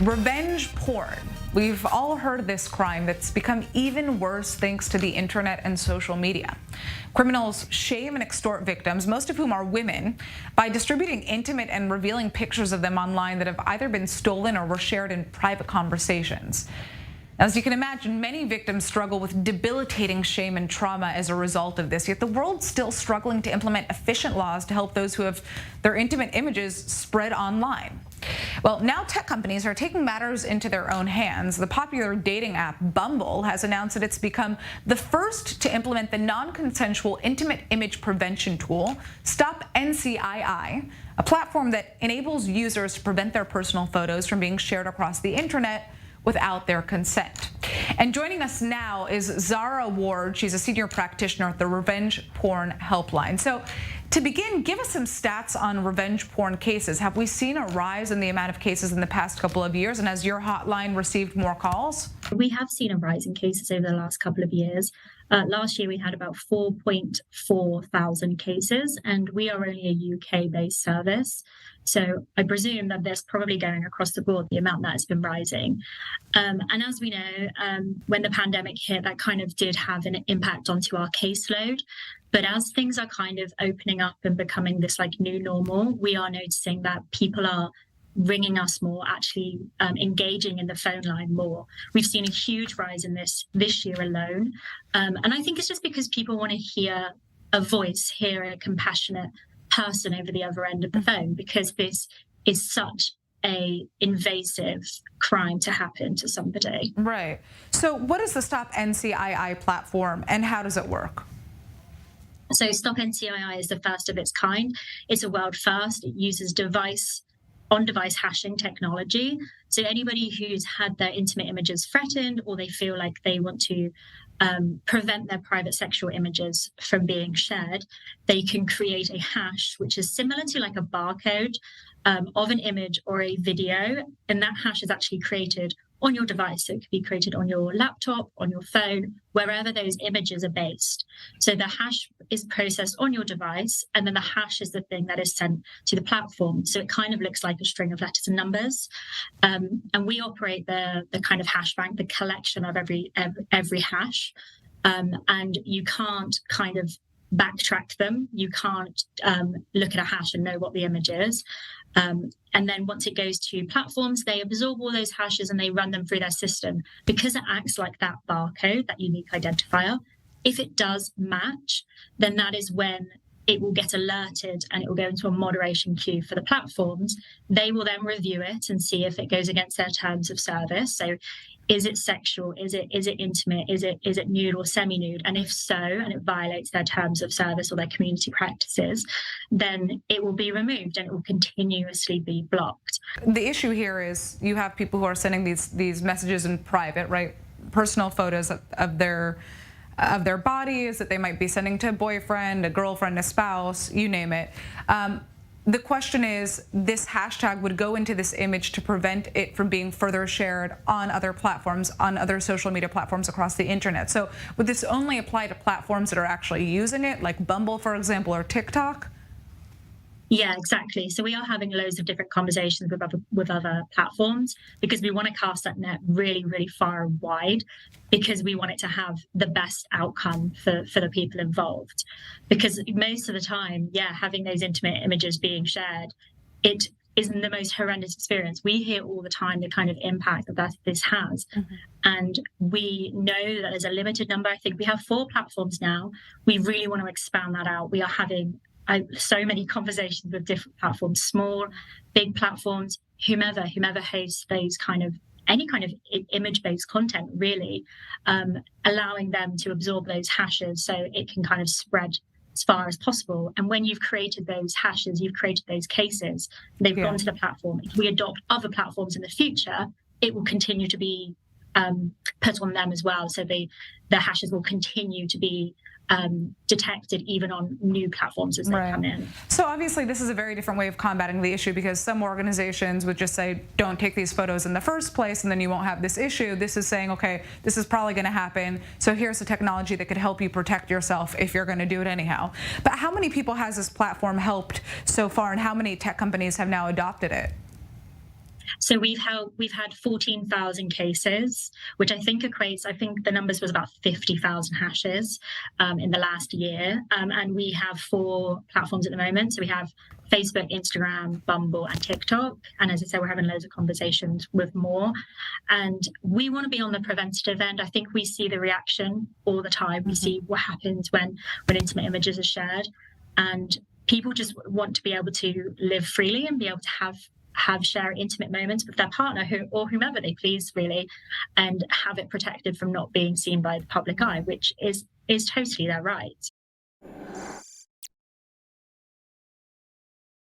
Revenge porn. We've all heard of this crime that's become even worse thanks to the internet and social media. Criminals shame and extort victims, most of whom are women, by distributing intimate and revealing pictures of them online that have either been stolen or were shared in private conversations. As you can imagine, many victims struggle with debilitating shame and trauma as a result of this, yet the world's still struggling to implement efficient laws to help those who have their intimate images spread online. Well, now tech companies are taking matters into their own hands. The popular dating app Bumble has announced that it's become the first to implement the non-consensual intimate image prevention tool, Stop NCII, a platform that enables users to prevent their personal photos from being shared across the internet without their consent. And joining us now is Zara Ward. She's a senior practitioner at the Revenge Porn Helpline. So to begin, give us some stats on revenge porn cases. Have we seen a rise in the amount of cases in the past couple of years? And has your hotline received more calls? We have seen a rise in cases over the last couple of years. Last year, we had about 4.4 thousand cases, and we are only a UK-based service. So I presume that there's probably going across the board the amount that has been rising. And as we know, when the pandemic hit, that kind of did have an impact onto our caseload. But as things are kind of opening up and becoming this like new normal, we are noticing that people are ringing us more, actually engaging in the phone line more. We've seen a huge rise in this year alone. And I think it's just because people want to hear a voice, hear a compassionate person over the other end of the phone, because this is such a invasive crime to happen to somebody. Right. So what is the Stop NCII platform and how does it work? So Stop NCII is the first of its kind. It's a world first. It uses on-device hashing technology. So anybody who's had their intimate images threatened, or they feel like they want to prevent their private sexual images from being shared, they can create a hash, which is similar to like a barcode of an image or a video. And that hash is actually created on your device. So it could be created on your laptop, on your phone, wherever those images are based. So the hash is processed on your device, and then the hash is the thing that is sent to the platform. So it kind of looks like a string of letters and numbers. And we operate the kind of hash bank, the collection of every hash. And you can't kind of backtrack them. You can't look at a hash and know what the image is. And then once it goes to platforms, they absorb all those hashes and they run them through their system. Because it acts like that barcode, that unique identifier, if it does match, then that is when it will get alerted and it will go into a moderation queue for the platforms. They will then review it and see if it goes against their terms of service. So is it sexual? Is it intimate? Is it nude or semi-nude? And if so, and it violates their terms of service or their community practices, then it will be removed and it will continuously be blocked. The issue here is you have people who are sending these messages in private, right? Personal photos of their bodies that they might be sending to a boyfriend, a girlfriend, a spouse, you name it. The question is, this hashtag would go into this image to prevent it from being further shared on other platforms, on other social media platforms across the internet. So would this only apply to platforms that are actually using it, like Bumble, for example, or TikTok? Yeah, exactly. So we are having loads of different conversations with other platforms, because we want to cast that net really, really far and wide, because we want it to have the best outcome for the people involved. Because most of the time, having those intimate images being shared, it isn't the most horrendous experience. We hear all the time the kind of impact that this has. Mm-hmm. And we know that there's a limited number. I think we have 4 platforms now. We really want to expand that out. We are having so many conversations with different platforms, small, big platforms, whomever hosts those any kind of image-based content, really, allowing them to absorb those hashes so it can kind of spread as far as possible. And when you've created those hashes, you've created those cases, they've gone to the platform. If we adopt other platforms in the future, it will continue to be put on them as well. So the hashes will continue to be detected even on new platforms as they come in. So obviously this is a very different way of combating the issue, because some organizations would just say, don't take these photos in the first place and then you won't have this issue. This is saying, okay, this is probably going to happen, so here's the technology that could help you protect yourself if you're going to do it anyhow. But how many people has this platform helped so far, and how many tech companies have now adopted it? So we've had 14,000 cases, which I think equates. I think the numbers was about 50,000 hashes in the last year, and we have 4 platforms at the moment. So we have Facebook, Instagram, Bumble, and TikTok. And as I said, we're having loads of conversations with more. And we want to be on the preventative end. I think we see the reaction all the time. We see what happens when intimate images are shared, and people just want to be able to live freely and be able to share intimate moments with their partner or whomever they please, really, and have it protected from not being seen by the public eye, which is totally their right.